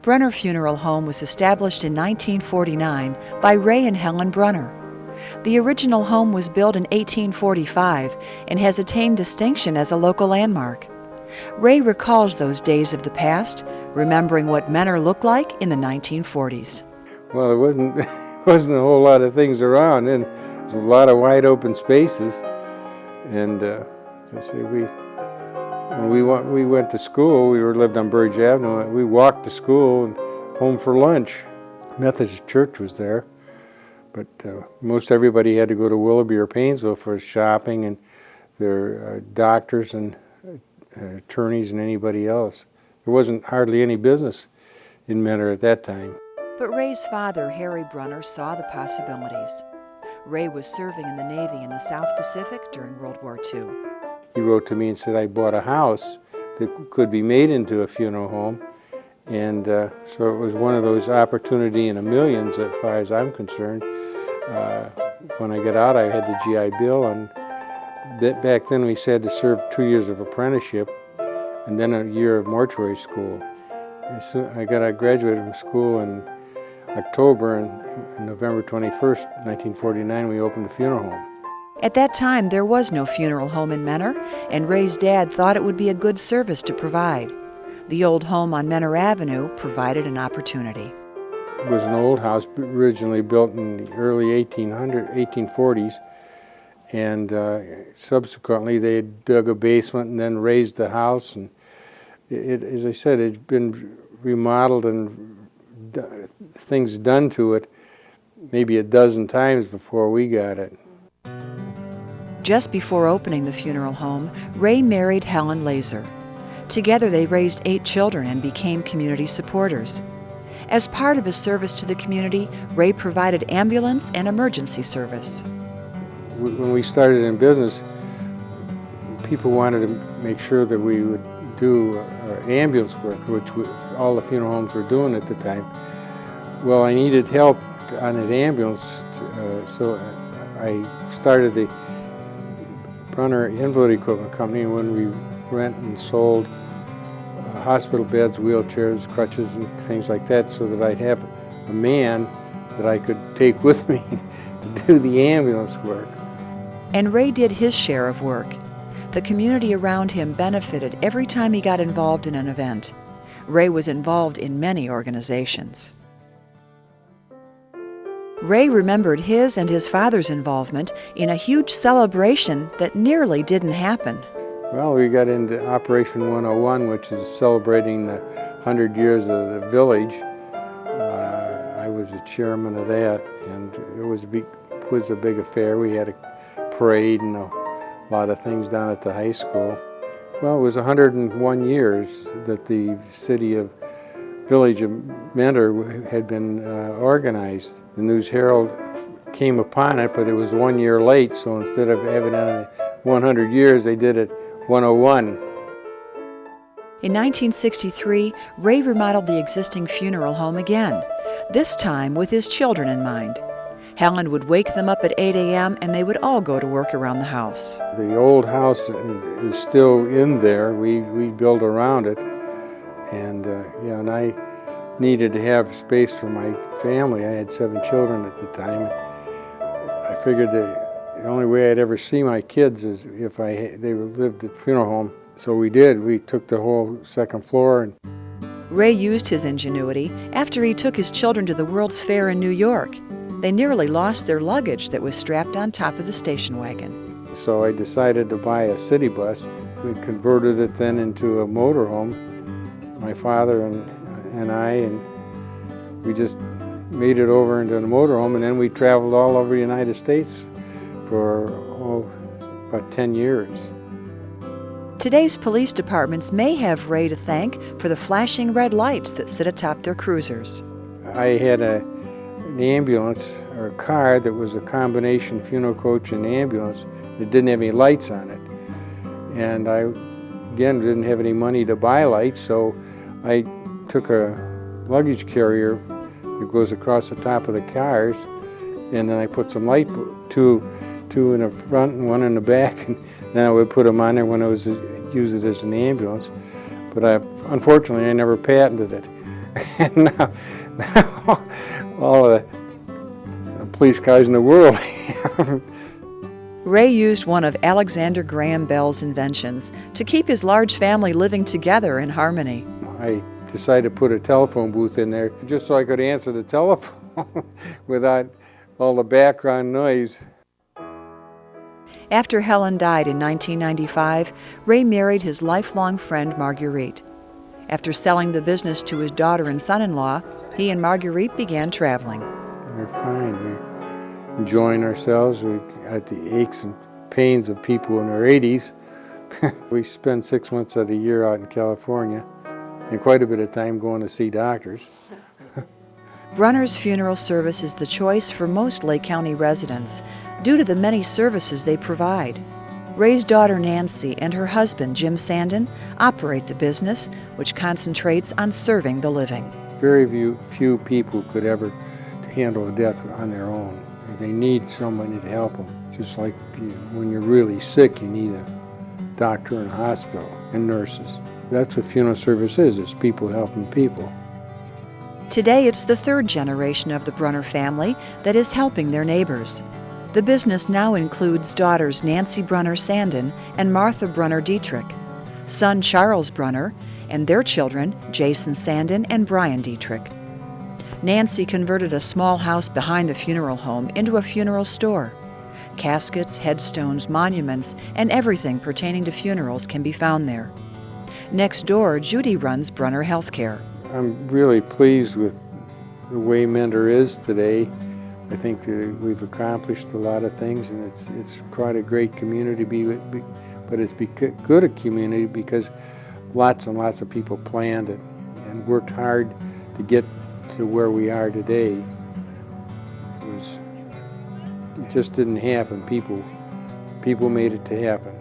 Brunner Funeral Home was established in 1949 by Ray and Helen Brunner. The original home was built in 1845 and has attained distinction as a local landmark. Ray recalls those days of the past, remembering what Menor looked like in the 1940s. Well, there wasn't a whole lot of things around, and there was a lot of wide open spaces. And as I say, when we went to school, we lived on Burge Avenue. We walked to school and home for lunch. Methodist Church was there, but most everybody had to go to Willoughby or Painesville for shopping, and their doctors and attorneys and anybody else. There wasn't hardly any business in Menor at that time. But Ray's father, Harry Brunner, saw the possibilities. Ray was serving in the Navy in the South Pacific during World War II. He wrote to me and said I bought a house that could be made into a funeral home, and so it was one of those opportunity in a millions as far as I'm concerned. When I got out, I had the GI Bill, and back then we had to serve 2 years of apprenticeship and then a year of mortuary school. So I graduated from school in October, and on November 21st, 1949, we opened the funeral home. At that time, there was no funeral home in Menor, and Ray's dad thought it would be a good service to provide. The old home on Menor Avenue provided an opportunity. It was an old house originally built in the early 1840s, and subsequently they dug a basement and then raised the house. And as I said, it's been remodeled and things done to it maybe a dozen times before we got it. Just before opening the funeral home, Ray married Helen Laser. Together they raised 8 children and became community supporters. As part of his service to the community, Ray provided ambulance and emergency service. When we started in business, people wanted to make sure that we would do ambulance work, which all the funeral homes were doing at the time. Well, I needed help on an ambulance, so I started the Brunner Invalid Equipment Company, and when we rent and sold hospital beds, wheelchairs, crutches, and things like that, so that I'd have a man that I could take with me to do the ambulance work. And Ray did his share of work. The community around him benefited every time he got involved in an event. Ray was involved in many organizations. Ray remembered his and his father's involvement in a huge celebration that nearly didn't happen. Well, we got into Operation 101, which is celebrating the 100 years of the village. I was the chairman of that, and it was a big affair. We had a parade and a lot of things down at the high school. Well, it was 101 years that the village of Menor had been organized. The News Herald came upon it, but it was 1 year late, so instead of having it on 100 years, they did it 101. In 1963, Ray remodeled the existing funeral home again, this time with his children in mind. Helen would wake them up at 8 a.m. and they would all go to work around the house. The old house is still in there. We built around it, and and I needed to have space for my family. I had 7 children at the time. I figured the only way I'd ever see my kids is if they lived at the funeral home. So we did. We took the whole second floor. Ray used his ingenuity after he took his children to the World's Fair in New York. They nearly lost their luggage that was strapped on top of the station wagon. So I decided to buy a city bus. We converted it then into a motorhome, my father and I, and we just made it over into a motorhome, and then we traveled all over the United States for about 10 years. Today's police departments may have Ray to thank for the flashing red lights that sit atop their cruisers. I had an ambulance, or a car, that was a combination funeral coach and ambulance. It didn't have any lights on it. And I, again, didn't have any money to buy lights, so I took a luggage carrier that goes across the top of the cars, and then I put some light, two in the front and one in the back, and then I would put them on there when I was use it as an ambulance. But unfortunately, I never patented it. And now all the police cars in the world. Ray used one of Alexander Graham Bell's inventions to keep his large family living together in harmony. I decided to put a telephone booth in there just so I could answer the telephone without all the background noise. After Helen died in 1995, Ray married his lifelong friend Marguerite. After selling the business to his daughter and son-in-law, he and Marguerite began traveling. We're fine. We're enjoying ourselves. We got the aches and pains of people in their 80s. We spend 6 months of the year out in California and quite a bit of time going to see doctors. Brunner's funeral service is the choice for most Lake County residents due to the many services they provide. Ray's daughter Nancy and her husband Jim Sandin operate the business, which concentrates on serving the living. Very few people could ever handle a death on their own. They need somebody to help them. Just like when you're really sick, you need a doctor in a hospital and nurses. That's what funeral service is. It's people helping people. Today, it's the third generation of the Brunner family that is helping their neighbors. The business now includes daughters Nancy Brunner Sandin and Martha Brunner Dietrich, son Charles Brunner, and their children Jason Sandin and Brian Dietrich. Nancy converted a small house behind the funeral home into a funeral store. Caskets, headstones, monuments, and everything pertaining to funerals can be found there. Next door, Judy runs Brunner Healthcare. I'm really pleased with the way Mender is today. I think that we've accomplished a lot of things, and it's quite a great community, but it's good a community because lots and lots of people planned it and worked hard to get to where we are today. It just didn't happen. People made it to happen.